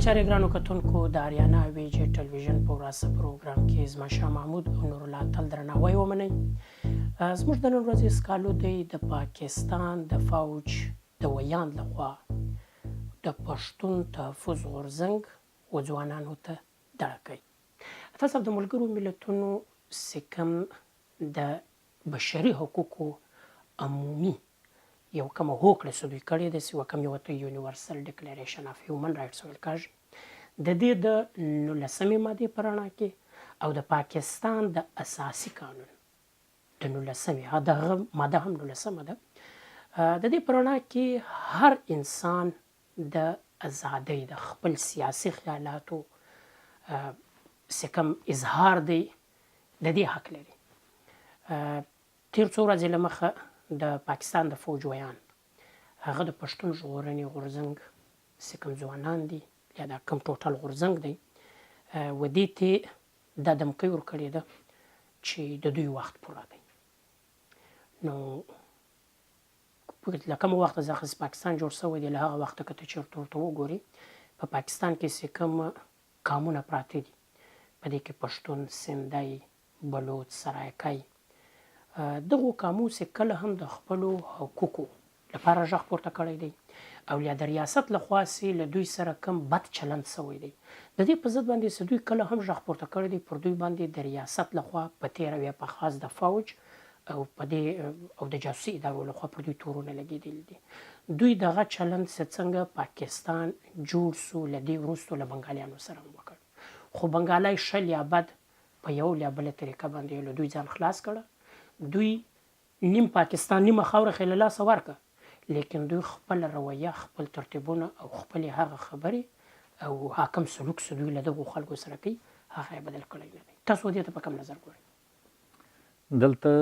چارې ګرانو کتونکو د آریانا اویجې ټلویزیون په ورځ پروګرام کې زما شاه محمود او نورالله تل درناوی ومنئ. زموږ د نن ورځې سکالو دی د پاکستان د فوج د ویاند لخوا د پښتون تحفظ غورځنګ و ځوانانو ته ډډه کوي. تاسو د ملګرو ملتونو سکم د بشري حقوقو عمومي یو کوم هوکړه چې دوی کړې ده چې کوم یو ته یونیورسل ډیکلیریشن اف هیومن رایټس ویل کېږي د دې د 19مې مادې په رڼا کې او د پاکستان د اساسي قانون د 19مې دغه ماده هم 19مه ده د دې په رڼا کې هر انسان د ازادۍ د خپل سیاسي خیالاتو چې کوم اظهار دی د دې حق لري. تیر څو ورځې له مخه د پاکستان د فوج ویان هغه د پښتون ژغورنې غورځنګ چې کوم ځوانان دي یا دا کوم ټوټل غورځنګ دی و دې ته دا دمکۍ ورکړې ده چې د دوی وخت پوره دی. نو له کوم وخته څخه پاکستان جوړ شوی دی له هغه وخته که ته چېرته ورته وګورې په پاکستان کې چې کوم قامونه پراته دي په دې کې پښتون، سندی، بلوچ، سرایکۍ دغو قامو چې کله هم د خپلو حقوقو لپاره غږ پورته کړی دی او یا د ریاست لخوا چې له دوی سره کم بد چلند شوی دی د دې په ضد باندې چې دوی کله هم غږ پورته کړی دی پر دوی باندې د ریاست لخوا په تېره یا په خاص د فوج او په دې او د جاسوسي ادارو لخوا پر دوی تورونه لګېدلي دي. دوی دغه چلند چې څنګه پاکستان جوړ سو له دې وروستو له بنګالیانو سره هم وکړ خو بنګالی شل یا بد په یو یا بله طریقه باندې له دوی ځان خلاص کړه. دوی نیم پاکستان نیمه خاوره خې له لاسه ورکړه لیکن دوی خپل رویه خپل ترتیبونه او خپلې هغه خبرې او حاکم سلوک چې دوی له دغو خلکو سره کوي هغه یې بدل کړی نه دی. تاسو دې ته په کوم نظر ګورئ؟ دلته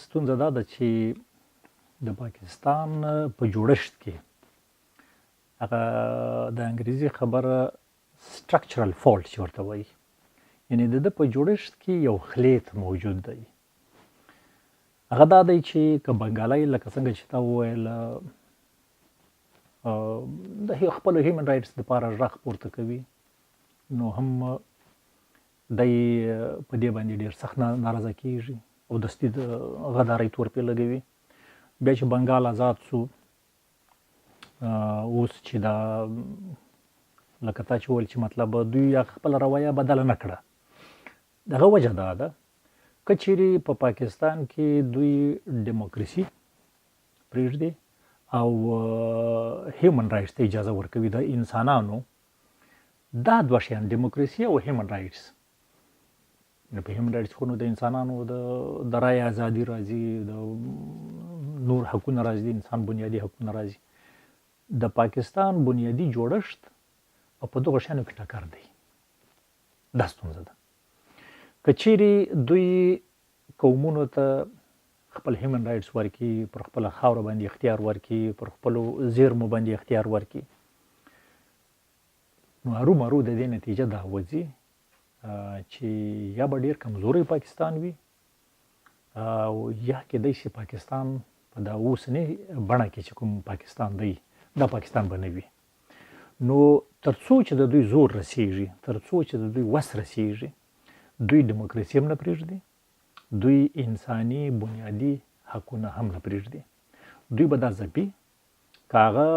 ستونزه دا ده چې د پاکستان په جوړښت کې هغه د انګریزي خبره سټرکچرل فالټ چې ورته وایي یعنې د ده په جوړښت کې یو خلیت موجود دی. هغه دا دی چې که بنګالی لکه څنګه چې تا وویله د خپلو هیومن رایټس دپاره غږ پورته کوي نو هم دی په دې باندې ډېر سخت ناراضه کېږي او دستي د غدارۍ تور پرې لګوي. بیا چې بنګال آزاد سو اوس چې دا لکه تا چې وویل چې مطلب دوی خپله رویه بدله نه کړه دغه وجه دا ده که چیرې په پاکستان کې دوی ډیموکراسي پرېږدي او هیومن رایټس ته اجازه ورکوي د انسانانو دا دوه شیان ډیموکراسي او هیومن رایټس په هیومن رایټس خو نو د انسانانو د رایې ازادي راځي د نور حقونه راځي د انسان بنیادي حقونه راځي. د پاکستان بنیادي جوړښت او په دغو شیانو کې ټکر دی. دا ستونزه ده. که چیرې دوی قومونو ته خپل هیومن رایټس ورکړي پر خپله خاوره باندې اختیار ورکړي پر خپلو زیرمو باندې اختیار ورکړي نو هرومرو د دې نتیجه دا وځي چې یا به ډېر کمزوری پاکستان وي او یا کېدی شي پاکستان په دا اوسنۍ بڼه کې چې کوم پاکستان دی دا پاکستان به نه وي. نو تر څو چې د دوی زور رسیږي تر څو چې د دوی وس رسیږي دوی ډیموکراسي هم نه پرېږدي دوی انساني بنیادي حقونه هم نه پرېږدي. دوی به دا ځپي که هغه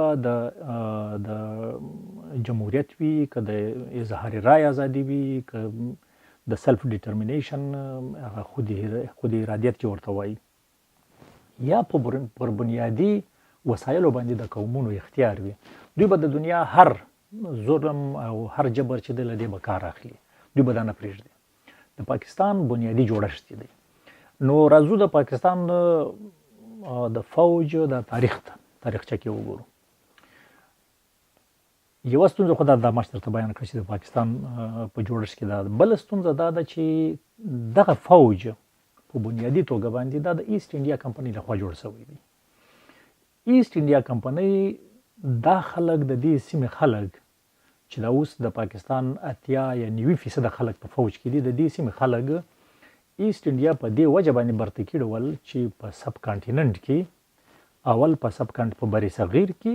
د جمهوریت وي که د اظهار رای ازادي وي که د سلف ډیټرمینیشن هغه خود ارادیت چې ورته وایي یا پر بنیادي وسایلو باندې د قومونو اختیار وي دوی به د دنیا هر ظلم او هر جبر چې دی له دې به کار اخلي دوی به دا نه پرېږدي. د پاکستان بنیادي جوړښت دی. نو راځو د پاکستان د فوج د تاریخچه کې وګورو. یوه ستونزه خو دا مخکې درته بیان کړه چې د پاکستان په جوړښت کې دا ده. بله ستونزه دا ده چې دغه فوج په بنیادي توګه باندې دا د ایسټ انډیا کمپنۍ لخوا جوړ شوی دی. ایسټ انډیا کمپنۍ دا خلک د دې سیمې خلک چې دا اوس د پاکستان 80 یا 90% خلک په فوج کې دي د دې سیمې خلک ایسټ انډیا په دې وجه باندې برته کړي ول چې په سب کانټیننټ کې اول په سب کانټ په بری صغیر کې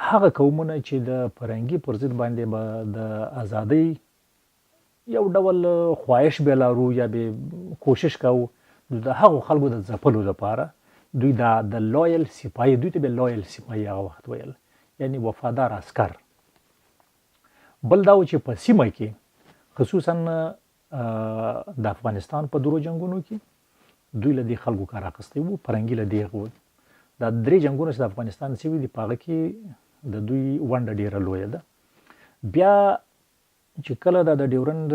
هغه قومونه چې د فرهنګي پر ضد باندې به د ازادۍ یو ډول خواهش به لرو یا به کوشش کوو، د هغو خلکو د ځپلو لپاره دوی د لویل سپایي، دوی ته به لویل سپایي هغه وخت ویل، یعنی وفادار عسکر. بل دا و چې په سیمه کې خصوصا د افغانستان په درو جنګونو کې دوی له دې خلکو کار اخیستی وو، فرهنګي له دې وو. دا درې جنګونه چې د افغانستان سوي دي په هغه کې د دوی ونډه ډېره لویه ده. بیا چې کله د ډیورنډ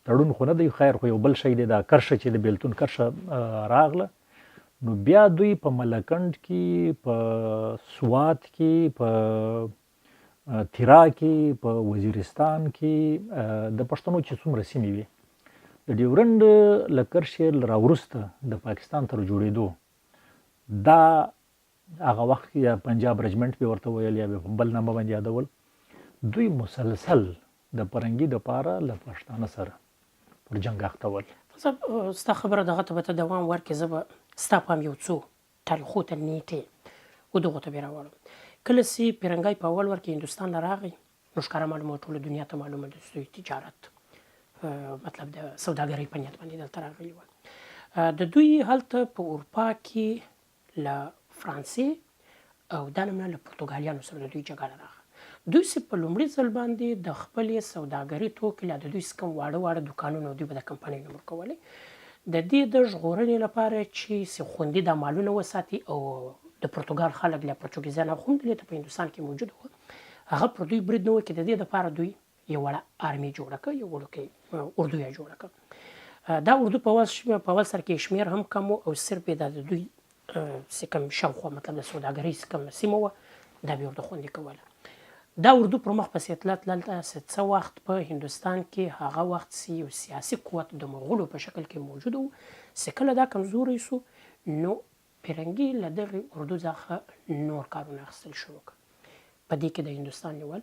تړون خو نه دی، خیر خو یو بل شی دی، دا کرښه چې د بیلتون کرښه راغله، نو بیا دوی په ملکنډ کې، په سوات کې، په تیرا کې، په وزیرستان کې د پښتنو چې څومره سیمې وي، د ډیورنډ له کرښې راوروسته د پاکستان تر جوړېدو دا هغه وخت یا پنجاب رجمنټ به ورته ویل یا بل نامه باندې یادول، دوی مسلسل د فرهنګي دپاره له پښتانه سره پر جنګ اخته ول. ستا خبره دغه ته به ته دوام ورکړې، زه به ستا پام یو څو تاریخو ته نیټې و دغو ته بیا راوړم. کله چې پیرنګی په اول ور کې هندوستان نه راغی، نو ښکاره معلومه ټوله دنیا ته معلومه ده چې دوی تجارت مطلب د سوداګرۍ په نیت باندې دلته راغلي ول. د دوی هلته په اروپا کې له فرانسې او دا نمونه له پرتګالیانو سره د دوی جګړه راغله. دوی چې په لومړي ځل باندې د خپلې سوداګري توکي لا د دوی څه کوم واړه واړه دوکانونه دوی به د کمپنۍ نه ورکولې، د دې د ژغورنې لپاره چې خوندي دا مالونه وساتي او د پرتګال خلک له پرتګالیانو هم دلته په هندوستان کې موجود وو، هغه پر دوی برید نه وکړي. د دې لپاره دوی یو وړه آرمي جوړه کړه، یو وړوکی اردو یې جوړه کړه. دا اردو په اول سر کې شمېر هم کم و او صرف یې د دوی چې کوم شاوخوا مطلب د سوداګرۍ چې کومه سیمه وه دا به یې ورته خوندي کوله. دا اردو پر مخ پسې تلله څه وخت په هندوستان کې هغه وخت یو سیاسي قوت د مغولو په شکل کې موجود و، چې کله دا کمزوری سو نو پیرنګي له دغې اردو څخه نور کارونه اخیستل شروع کړه. په دې کې د هندوستان نیول،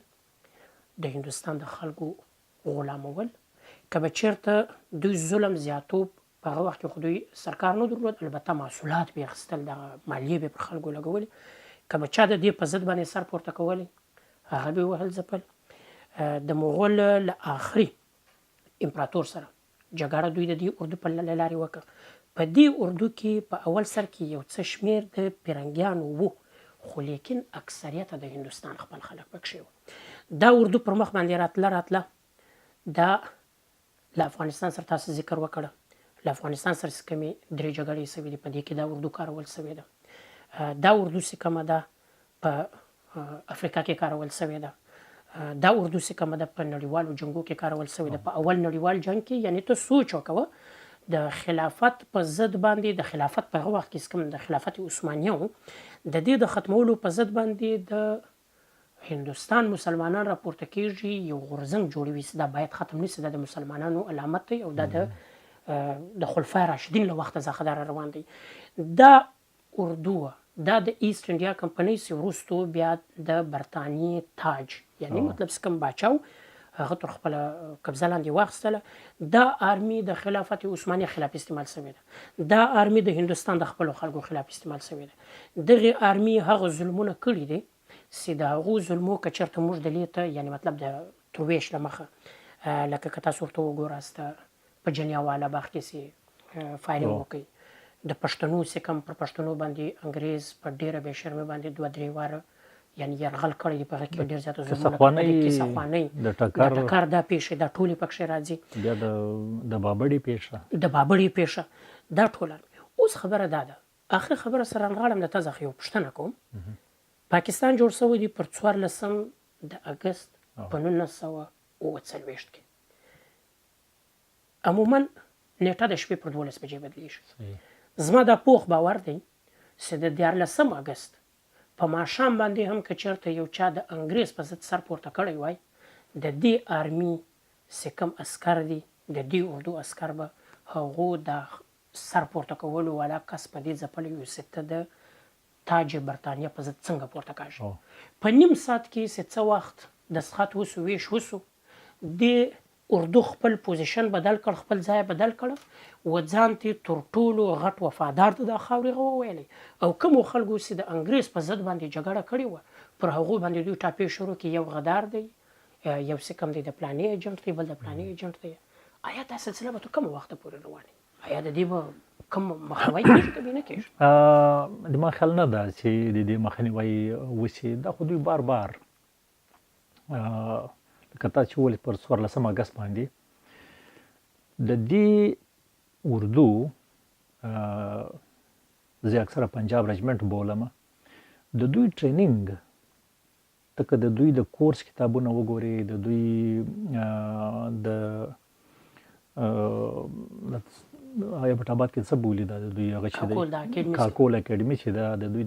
د هندوستان د خلکو غلامول، که به چېرته دوی ظلم زیاتوب په هغه وخت کې خو دوی سرکار نه درلود، البته محصولات به یې اخیستل، دغه مالیې به پر خلکو لګولې، که به چا د دې په ضد باندې سر پورته کولی هغه به وهل ځپل. د مغول له آخري امپراتور سره جګړه دوی د دې اردو په لارې وکړه. په دې اردو کې په اول سر کې یو څه شمېر د پیرنګیانو وو، خو لیکن اکثریت د هندوستان خپل خلک پکښې وو. دا اردو پر مخ باندې راتله دا له افغانستان سره تاسو ذکر وکړه، له افغانستان سره چې کومې درې جګړې سوي دي په دې کې دا اردو کارول سوې ده. دا اردو چې کومه ده په افریقا کې کارول سوې ده. دا اردو چې کومه ده په نړیوالو جنګو کې کارول سوې ده. په اول نړیوال جنګ کې یعنی ته سوچ وکوه د خلافت په ضد باندې، د خلافت په هغه وخت کې کوم د خلافت عثمانیه و، د دې د ختمولو په ضد باندې د هندوستان مسلمانان راپورته کېږي، یو غورځنګ جوړوي چې دا باید ختم نشي، دا د مسلمانانو علامت دی او دا د خلفای راشدین له وخته څخه دا روان دی. دا اردو دا د ایست انډیا کمپنۍ چې وروستو بیا د برطانیې تاج یعنی مطلب چې کوم باچا و هغه تر خپله قبضه لاندې واخیستله. دا آرمي د خلافت عثمانیه خلاف استعمال شوې ده. دا آرمي د هندوستان د خپلو خلکو خلاف استعمال شوې ده. دغې آرمي هغه ظلمونه کړي دي چې د هغو ظلمو که چېرته موږ دلې ته یعنی مطلب د ترویش له مخه لکه که تاسو ورته وګوراست په جنیاواله باغ کې چې فایرینګ وکړي، د پښتنو چې کوم پر پښتنو باندې انګریز په ډېره بې شرمۍ باندې 2-3 واره یعنی یرغل کړی دی، په هغه کې ډېر زیاته ظلمونه کړي، کیسه خوانۍ، د ټکر دا پیښې دا ټولې پکښې راځي، بیا د بابړې پیښه دا ټوله. اوس خبره دا ده، آخر خبره سره رانغاړم د تا څخه یو پوښتنه کوم. پاکستان جوړ شوی دی پر 14 د اګست په 1947 کې. عموما نیټه د شپې پر 12 بجې بدلېږي. زما دا پوخ باور دی چې د 14 اګست په ماښام باندې هم که چېرته یو چا د انګریز په ضد سر پورته کړی وای، د دې آرمي چې کوم عسکر دي، د دې اردو عسکر به هغو د سر پورته کولو والا کس په دې ځپلی وي چې ته د تاج برطانیه په ضد څنګه پورته کاږي. په نیم ساعت کې چې څه وخت دستخط وسو، ویش وسو، د اردو خپل پوزیشن بدل کړ، خپل ځای بدل کړ و ځان ته تر ټولو غټ وفادار ته د خاورې هغه وویلی او کومو خلکو چې د انګریز په ضد باندې جګړه کړې وه پر هغو باندې دوی ټاپې شروع کړي، یو غدار دی، یو څه کم دی د فلاني ایجنټ دی، بل د فلاني ایجنټ دی. آیا دا سلسله به تر کومه وخته پورې روانه؟ آیا د دې به کوم مخنیوی کېږي که نه کېږي؟ د ما خیال نه ده چې د دې مخنیوی وشي. دا خو دوی بار بار لکه تا چې وویل پر 14 اګست باندې د دې اردو زه اکثره پنجاب رجمنټ بولم، د دوی ټریننګ تکه د دوی د کورس کتابونه وګوري، د دوی د آیا پټاباد کې څه بولي دا د دوی هغه چې کاکول اکیډمي چې دا د دوی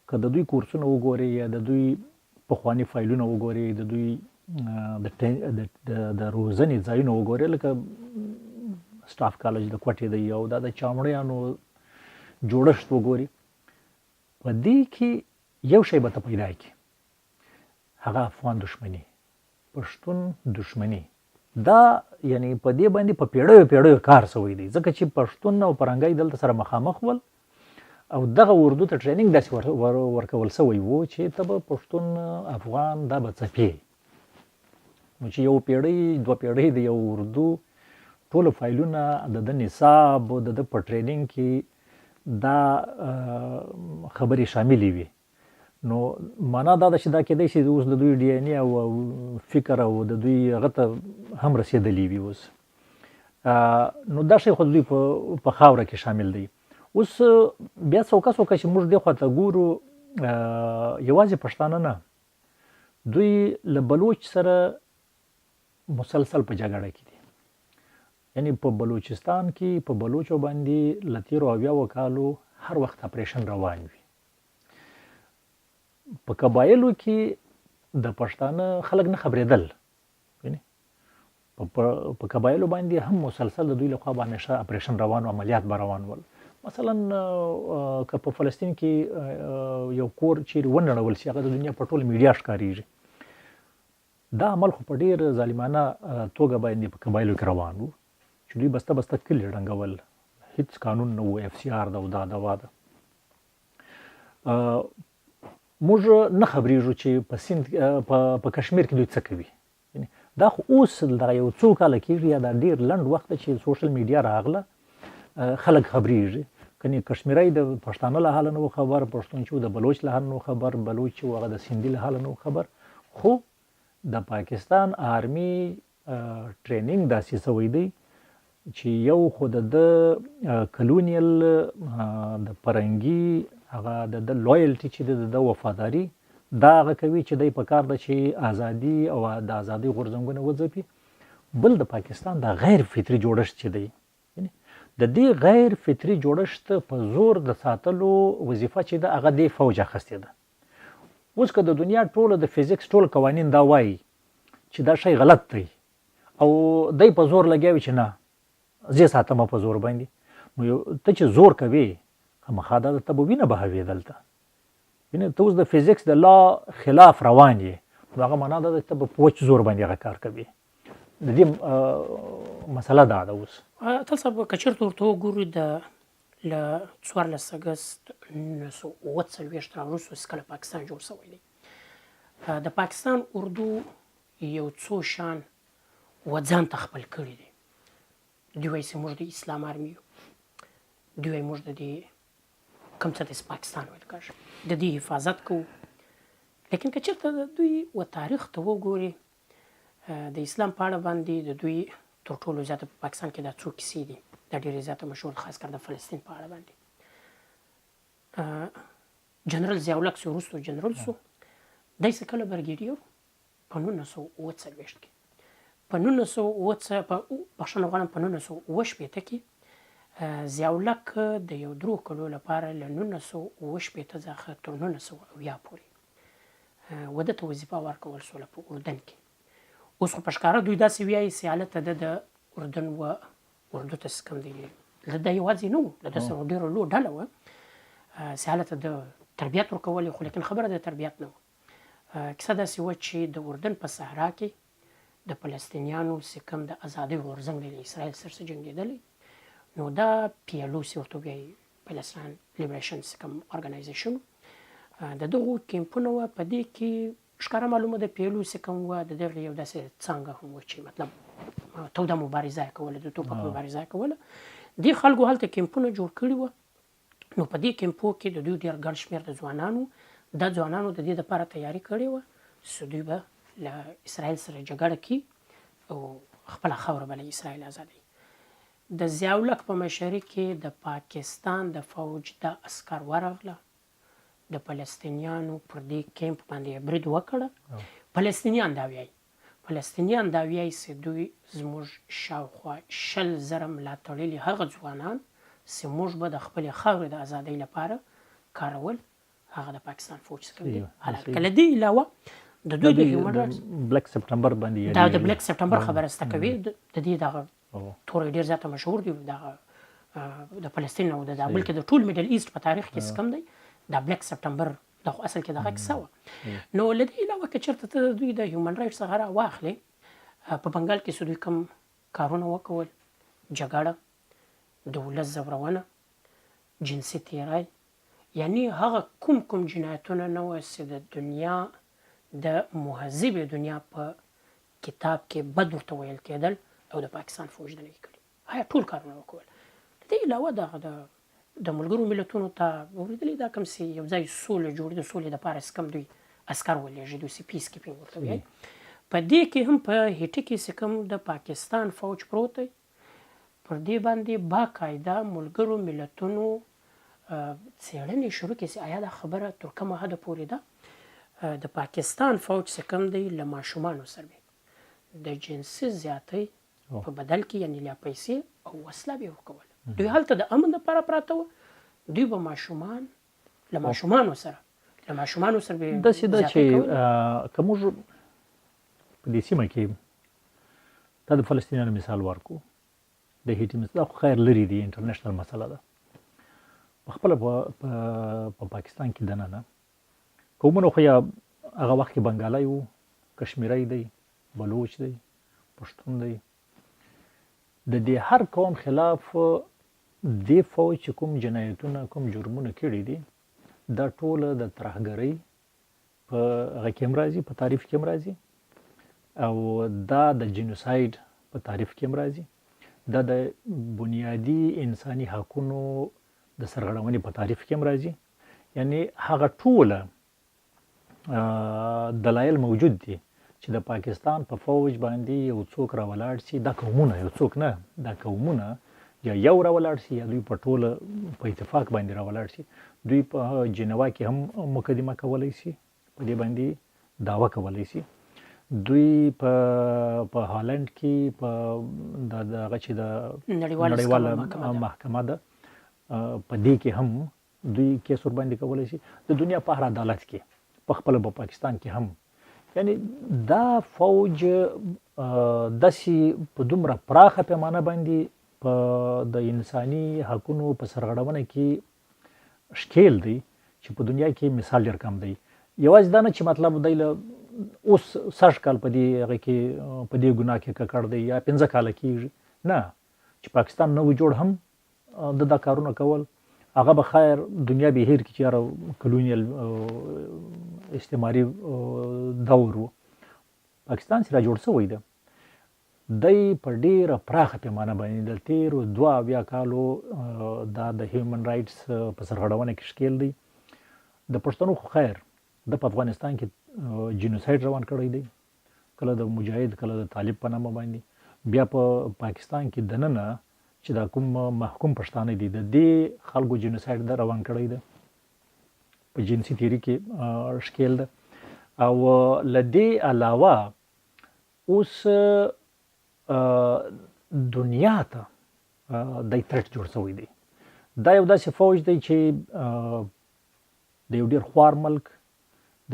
که د دوی کورسونه وګوري یا د دوی پخواني فایلونه وګوري، د دوی د روزنې ځایونه وګوري، لکه سټاف کالج د کوټې دی او دا د چامړیانو جوړښت وګوري، په دې کې یو شی به ته پیدا کړي، هغه افغان دښمني، پښتون دښمني. دا یعنی په دې باندې په پیړیو کار شوی دی، ځکه چې پښتون او پرنګای دلته سره مخامخ ول او دغه اردو ته ټریننګ داسې ورکول شوی و چې ته به پښتون افغان دا به څپې نو چې یو پیړۍ دوه پیړۍ د یو اردو ټولو فایلونه د نصاب د په ټریننګ کې دا خبرې شاملې وي. نو معنا دا ده چې دا کېدای شي اوس د دوی ډي ان اے او فکر او د دوی هغه ته هم رسېدلی وي اوس. نو دا شی خو دوی په خاوره کې شامل دی. اوس بیا څوکه چې موږ دې خواته ګورو، یوازې پښتانه نه، دوی له بلوچ سره مسلسل په جګړه کې دي. یعنی په بلوچستان کې په بلوچو باندې له تېرو 70 کالو هر وخت اپریشن روان وي. په قبایلو کې د پښتانه خلک نه خبرېدل، په قبایلو باندې هم مسلسل د دوی لخوا به همیشه اپریشن روان و، عملیات به روان ول. مثلا که په فلسطین کې یو کور چیرې ونړول شي، هغه د دنیا په ټول میډیا ښکارېږي. دا عمل خو په ډېر ظالمانه توګه باندې په قبایلو کې روان و چې دوی بسته کلي ړنګول، هېڅ قانون نه و، اف سی آر ده او دا دوا ده. موږ نه خبرېږو چې په سیند په کشمیر کې دوی څه کوي. دا خو اوس دغه یو څو کاله کېږي یا دا ډېر لنډ وخت چې سوشل میډیا راغله خلک خبرېږي. کنې کشمیری د پښتانه له حاله نه و خبر، پښتون چې د بلوچ له حاله نه و خبر، بلوچ چې هغه د سیندي له حاله نه و خبر. خو د پاکستان آرمي ټریننګ داسې شوی دی چې یو خو د کلونیل د فرنګي هغه د لویلټي چې د وفاداري دا هغه کوي چې دی په کار ده چې ازادي او د ازادۍ غورځنګونه وځپي. بل د پاکستان د غیر فطري جوړښت چې دی، د دې غیر فطري جوړښت په زور د ساتلو وظیفه چې ده هغه د فوج اخیستې ده. اوس که د دنیا ټوله د فزیکس ټول قوانین دا وایي چې دا شی غلط دی او دی په زور لګیا چې نه زه ساتم په زور باندې، نو ته چې زور کوي خامخا دا ته به وینه بهوي دلته. ته اوس د فزیکس د لا خلاف روان یې، نو هغه معنا ده ته به په وچ زور باندې هغه کار کوي. د دې مسله دا ده. اوس تاسو که چېرته ورته وګورئ له 14 اګست 1948 راوروسته چې کله پاکستان جوړ شوی دی، د پاکستان اردو یو څو شان ځان ته خپل کړي دي. دوی وایي چې موږ د اسلام آرمي یو، دوی وایي موږ د دې کوم څه د پاکستان ویل کېږي د دې حفاظت کوو. لیکن که چېرته دوی و تاریخ ته وګوري، د اسلام په اړه باندې د دوی تر ټولو زیاته په پاکستان کې دا څو کیسې دي، دا ډېرې زیاته مشهور، خاص کر د فلسطین په اړه باندې. جنرال ضیاءالحق چې وروسته جنرال شو، دی چې کله برګیډیر په 1940 کې په 1940 کې ضیاءالحق د یو 3 کلو لپاره له 1940 څخه تر 1980 پورې وده ته وظیفه ورکول شوله په اردن کې. اوس خو په ښکاره دوی داسې وایي چې هلته د اردن و اردو ته څه کم دی، دا یوازې نه و، د ده سره ډېره لویه ډله وه چې هلته د تربیت ورکول، خو لیکن خبره د تربیت نه وه. کیسه داسې وه چې د اردن په صحرا کې د فلسطینیانو چې کوم د ازادۍ غورځنګ دی له اسرائیل سره چې جنګېدلی، نو دا PLO چې ورته وایي فلسطین لیبریشن چې کوم ارګنایزیشن د دغو کیمپونه وه. په دې کې ښکاره معلومه ده PLO چې کوم وه د دغې یو داسې څانګه هم وه چې مطلب توده مبارزه یې کوله، د توپک مبارزه یې کوله. دې خلکو هلته کیمپونه جوړ کړي وه. نو په دې کیمپو کې د دوی ډېر ګڼ شمېر د ځوانانو د دې دپاره تیاري کړې وه چې دوی به له اسرائیل سره جګړه کړي او خپله خاوره به له اسرائیل ازادوي. د ضیاءالحق په مشرۍ کې د پاکستان د فوج د عسکر ورغله، د فلسطینیانو پر دې کیمپ باندې برید وکړه. فلسطینیان دا وایي چې دوی زموږ شاوخوا 20,000 ملاتړلي هغه ځوانان چې موږ به د خپلې خاورې د ازادۍ لپاره کارول، هغه د پاکستان فوج څخه دي. که له دې علاوه د دوی د هیومن رایټس بلیک سپټمبر باندې دا د بلیک سپټمبر خبره سته کوي. د دې دغه توری ډېر زیاته مشهور دي د فلسطین او د بلکې د ټول میډل ایسټ په تاریخ کې کم دی دا بلیک سپټمبر دغه اصل کې دغه کیسه وه. نو له دې علاوه که چېرته ته دوی د هیومن رایټس څخه راواخلې، په بنګال کې چې دوی کوم کارونه وکول، جګړه، د ولس ځورونه، جنسي تیری، یعنی هغه کوم جنایتونه نه وه چې د دنیا د مهذبې دنیا په کتاب کې بد ورته ویل کېدل او د پاکستان فوج نه یې کړي. هغه ټول کارونه وکول. د دې علاوه دغه د ملګرو ملتونو ته اورېدلي دا کوم چې یو ځای سولې جوړې د سولې دپاره چې کوم دوی عسکر ولېږي، دوی چې پیس کیپینګ ورته وایي. په دې کې هم په هیټي کې چې کوم د پاکستان فوج پروت دی، پر دې باندې باقاعده ملګرو ملتونو څېړنې شروع کړې چې آیا دا خبره تر کومه حده پورې ده د پاکستان فوج چې کوم دی له ماشومانو سره د جنسي زیاتۍ په بدل کې یعنې لا پیسې او وسله به یې ورکول. دوی هلته د امن لپاره پراته وه، دوی به ماشومان له ماشومانو سره به داسې ده چې که موږ په دې سیمه کې دا د فلسطینیانو مثال ورکړو، د هیټي مثال دا خو خیر لرې دی، انټرنیشنل مسله ده. پخپله په پاکستان کې دننه قومونه خو یا هغه وخت کې بنګالی و، کشمیری دی، بلوچ دی، پښتون دی. د دې هر قوم خلاف دې فوج چې کوم جنایتونه کوم جرمونه کړي دي دا ټوله د ترهګرۍ په هغه کې هم راځي، په تعریف کې هم راځي، او دا د جینوساید په تعریف کې هم راځي، دا د بنیادي انساني حقونو د سرغړونې په تعریف کې هم راځي. یعنی هغه ټوله دلایل موجود دي چې د پاکستان په فوج باندې یو څوک راولاړ شي، دا قومونه، یو څوک نه، دا قومونه یا یو راولاړ شي یا دوی په ټوله په اتفاق باندې راولاړ شي. دوی په جنوا کې هم مقدمه کولی شي، په دې باندې دعوه کولی شي. دوی په هالند کې په دغه چې د نړیواله محکمه ده په دې کې هم دوی کیس ورباندې کولی شي. د دنیا په هر عدالت کې په خپله په پاکستان کې هم. یعنی دا فوج داسې په دومره پراخه پیمانه باندې په د انساني حقونو په سرغړونه کې ښکیل دی چې په دنیا کې مثال ډېر کم دی. یوازې دا نه چې مطلب دی له اوس 60 کال په دې هغه کې په دې ګناه کې ککړ دی یا 15 کاله کېږي، نه، چې پاکستان نه و جوړ هم دا کارونه کول، هغه به خیر دنیا به هیر کې چې یاره کلونیل استعماري دور و. پاکستان چې را جوړ شوی ده دی په ډېره پراخه پیمانه باندې د تېرو 22 کالو دا د هیومن رایټس په سرغړونه کې ښکیل دی. د پښتنو خو خیر د په افغانستان کې جینوساید روان کړی دی، کله د مجاهد کله د طالب په نامه باندې. بیا په پاکستان کې دننه چې دا کوم محکوم پښتانه دي د دې خلکو جینوساید دا روان کړی دی، په جنسي تیري کې ښکیل ده. او له دې علاوه اوس دنیا ته دی ترټ جوړ شوی دی. دا یو داسې فوج دی چې د یو ډېر خوار ملک، د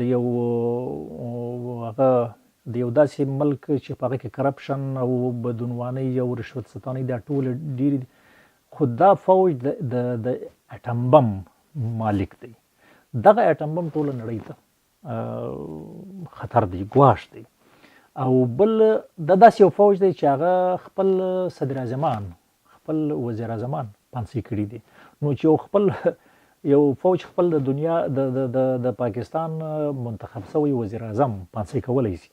یو داسې ملک چې په هغه کې کرپشن او بدعنوانۍ او رشوت ستانۍ دا ټول ډېرې دي، خو دا فوج د اټم بم مالک دی. دغه اټم بم ټوله نړۍ ته خطر دی، ګواښ دی. او بل د داسې یو فوج دی چې هغه خپل صدر اعظمان خپل وزیر اعظمان پانسي کړي دي. نو چې یو فوج خپل د دنیا د پاکستان منتخب شوی وزیر اعظم پانسي کولی شي،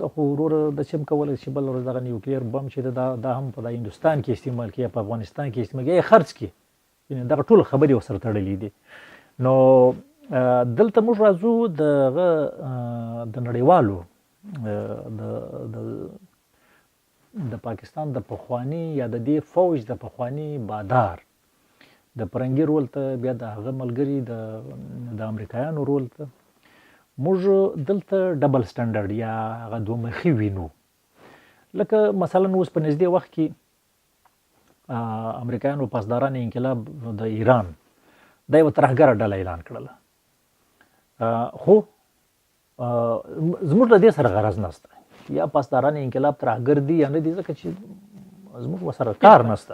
د خو وروره د چم کولی شي بل ورځ دغه نیوکلیر بم چې دا هم په هندوستان کې استعمال کیږي، په افغانستان کې استعمال کیږي، خرڅ کړي. یعنې دغه ټول خبرې ورسره تړلې دي. نو دلته موږ راځو د نړیوالو د پاکستان د پخواني یا د دې فوج د پخواني بادار د پرنګي رول ته، بیا د هغه ملګري د امریکایانو رول ته. موږ دلته ډبل سټنډرډ یا هغه دوه مخي وینو. لکه مثلا اوس په نږدې وخت کې امریکایانو پاسداران انقلاب د ایران دا یوه ترهګره ډله اعلان کړله. خو زموږ له دې سره غرض نشته، یا پاسداران انقلاب ترهګر دي یا نه دي، ځکه چې زموږ ورسره کار نشته.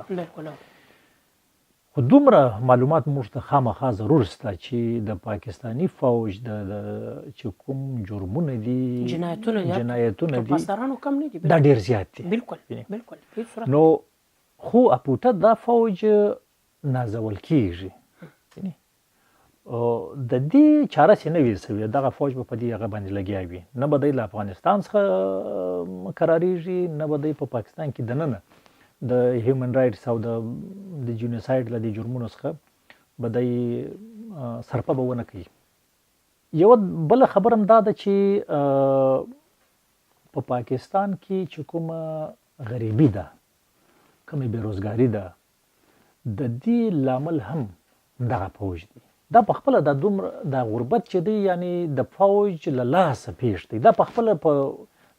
خو دومره معلومات موږ ته خامخا ضرور شته چې د پاکستاني فوج چې کوم جرمونه دي، جنایتونه دي، پاسدارانو کم نه دي، دا ډېر زیات دي. بالکل. نو خو اپوټه دا فوج نازول کیږي. د دې چاره چې نه وي سوې، دغه فوج به په دې هغه باندې لګیا وي، نه به دی له افغانستان څخه قرارېږي، نه به دی په پاکستان کې دننه د هیومن رایټس او د جینوساید له دې جرمونو څخه به دی سرپه به ونه کوي. یوه بله خبره هم دا ده چې په پاکستان کې چې کومه غریبي ده، کومه بېروزګاري ده، د دې لامل هم دغه فوج دی. دا په خپله دا دومره دا غربت چې دی، یعنی د فوج له لاسه پیښ دی. دا په خپله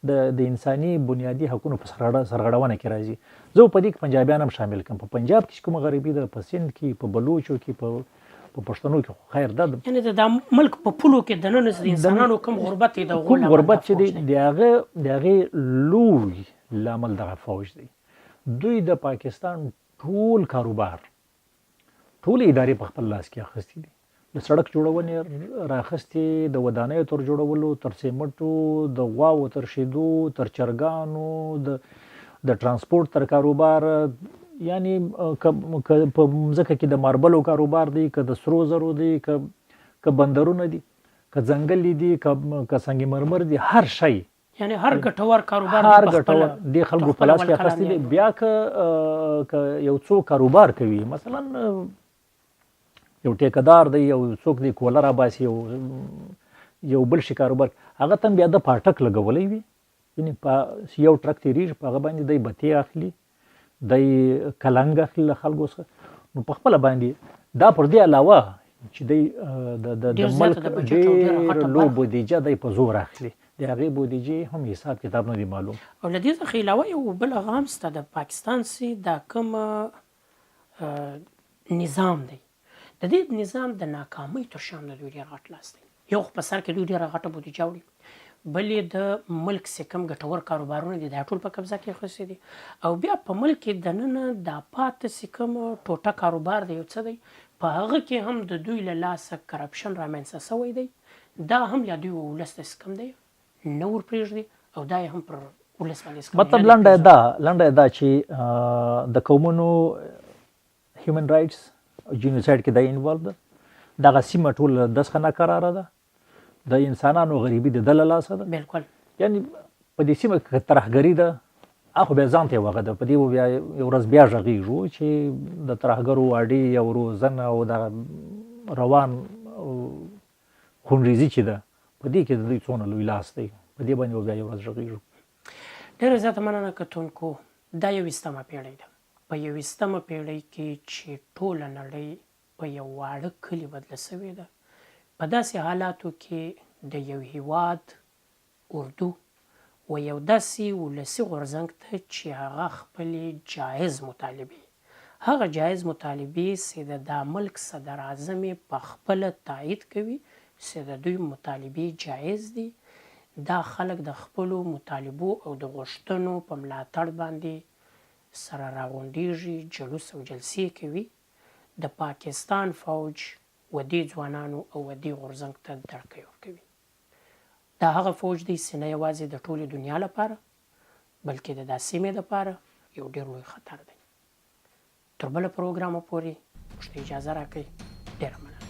د انساني بنیادي حقونو په سرغړونه کې راځي. زه په دې کې پنجابیان هم شامل کړم. په پنجاب کې کومه غریبي ده، په سند کې، په بلوچو کې، په پښتنو کې، خو خیر ده یعنې د ملک په پولو کې دننه د انسانانو کوم غربت دی، د غربت چې دی د هغې لوی لامل دغه فوج دی. دوی د پاکستان ټول کاروبار، ټول ادارې په خپل لاس کې اخیستي دي. د سړک جوړونې راخستې، د ودانیو تر جوړولو، تر سیمټو، د غواوو تر شیدو، تر چرګانو، د ترانسپورټ تر کاروبار، یعنی که په مځکه کې د ماربلو کاروبار دی، که د سرو زرو دی، که بندرونه دي، که ځنګل دي، که سنگ مرمر دي، هر شی، یعنی هر ګټور کاروبار د خلکو په لاس کې اخیستی دی. بیا که یو څوک کاروبار کوي، مثلا یو ټیکدار دی، یو څوک دی کوله راباسي، یو بل شي کاروبار، هغه ته بیا د پاټک لګولی وي. یعنې یو ټرک تېرېږي، په هغه باندې دی بتې اخلي، دی کلنګ اخلي له خلکو څخه. نو په خپله باندې دا پر دې علاوه چې دی د ملک ډېر لوی بودیجه دی په زور اخلي، د هغې بودیجې هم حساب کتاب نه دی معلوم. او له دې څخه علاوه یو بل هغه هم شته، د پاکستان سي دا کوم نظام دی، د دې نظام د ناکامۍ تر شا د دوی ډېر غټ لاس دی. یو خو په سر کې دوی ډېره غټه بودیجه وړي، بل یې د ملک چې کوم ګټور کاروبارونه دي دا ټول په قبضه کې اخیستي دي. او بیا په ملک کې دننه دا پاتې چې کوم ټوټه کاروبار دی، یو څه دی، په هغه کې هم د دوی له لاسه کرپشن رامنځته شوی دی. دا هم یا دوی ولس ته څه کوم دی نه ورپرېږدي، او دا یې هم پر ولس باندې مطلب لنډه دا چې د قومونو هیومن رایټس جینوساید کې دا انوالو ده. دغه سیمه ټول دسخه ناقراره ده، د انسانانو غریبي د ده له لاسه ده. بالکل. یعنې په دې سیمه کې ترهګري ده، خو بیا ځان ته یې وغه ده. په دې بیا یو ورځ بیا غږېږو چې د ترهګرو واډې او روزنه او دغه روان خونریزي چې ده، په دې کې د دوی څونه لوی لاس دی، په دې باندې بیا یو ورځ غږېږو. ډېره زیاته مننه کتونکو. دا 21مه پیړۍ ده. په 21مه پیړۍ کې چې ټوله نړۍ په یو واړه کلي بدله شوې ده، په داسې حالاتو کې د یو هیواد اردو و یو داسې ولسي غورځنګ ته چې هغه خپلې جایز مطالبې، هغه جایز مطالبې چې د دا ملک صدر اعظم یې په خپله تایید کوي چې د دوی مطالبې جایز دي، دا خلک د خپلو مطالبو او د غوښتنو په ملاتړ باندې سره راغونډېږي، جلوس او جلسې کوي. د پاکستان فوج ودې ځوانانو او ودې غورځنګ ته دړکې ورکوي. دا هغه فوج دی چې نه یوازې د ټولې دنیا لپاره بلکې د دا سیمې لپاره یو ډېر لوی خطر دی. تر بله پروګرامه پورې موږ ته اجازه راکړئ. ډېره مننه.